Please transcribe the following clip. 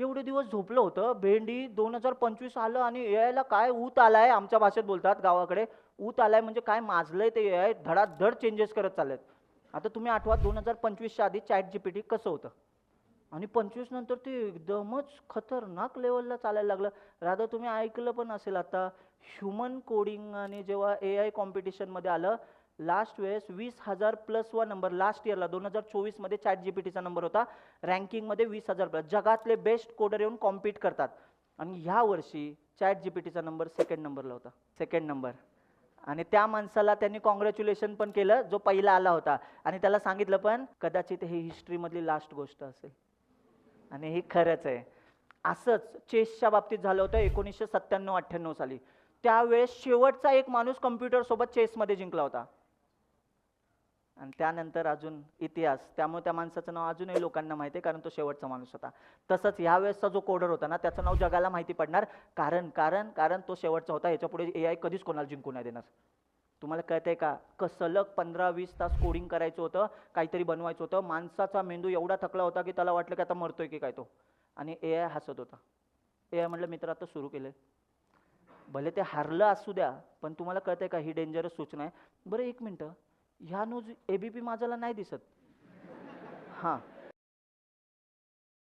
एवढे दिवस झोपलं होतं. भेंडी 2025 आलं आणि एआयला काय ऊत आलाय, आमच्या भाषेत बोलतात गावाकडे. ऊत आलाय म्हणजे काय माजलंय ते एआय, धडाधड चेंजेस करत चाललेत. आता तुम्ही आठवा 2025च्या आधी चॅट जीपीटी कसं होतं आणि 25 नंतर ते एकदमच खतरनाक लेवलला चालायला लागलं. राधा तुम्ही ऐकलं पण असेल आता ह्युमन कोडिंग आणि जेव्हा एआय कॉम्पिटिशनमध्ये आलं, लास्ट वेळेस 20,000 प्लस वा नंबर लास्ट इयरला 2024 मध्ये चॅट जीपीटीचा नंबर होता. रँकिंगमध्ये 20,000 प्लस जगातले बेस्ट कोडर येऊन कॉम्पीट करतात. आणि ह्या वर्षी चॅट जीपीटीचा नंबर सेकंड नंबरला होता. Second number. आणि त्या माणसाला त्यांनी कॉंग्रॅच्युलेशन पण केलं जो पहिला आला होता. आणि त्याला सांगितलं पण कदाचित हे हिस्ट्रीमधली लास्ट गोष्ट असेल. आणि हे खरंच आहे. असंच चेसच्या बाबतीत झालं होतं 1997-98 साली. त्यावेळेस शेवटचा एक माणूस कम्प्युटर सोबत चेसमध्ये जिंकला होता. आणि त्यानंतर अजून इतिहास. त्यामुळे त्या माणसाचं नाव अजूनही लोकांना माहिती आहे, कारण तो शेवटचा माणूस होता. तसंच ह्या वेळेसचा जो कोडर होता ना, त्याचं नाव जगाला माहिती पडणार, कारण कारण कारण तो शेवटचा होता. याच्यापुढे एआय कधीच कोणाला जिंकू नाही देणार. तुम्हाला कळतंय का? सलग 15-20 तास कोडिंग करायचं होतं, काहीतरी बनवायचं होतं. माणसाचा मेंदू एवढा थकला होता की त्याला वाटलं की आता मरतोय की काय तो. आणि एआय हसत होता. एआय म्हटलं मित्र आता सुरू केलंय. भले ते हारलं असू द्या, पण तुम्हाला कळतंय का ही डेंजरस सूचना आहे. बरं एक मिनटं, ह्या न्यूज एबीपी माझ्याला नाही दिसत. हां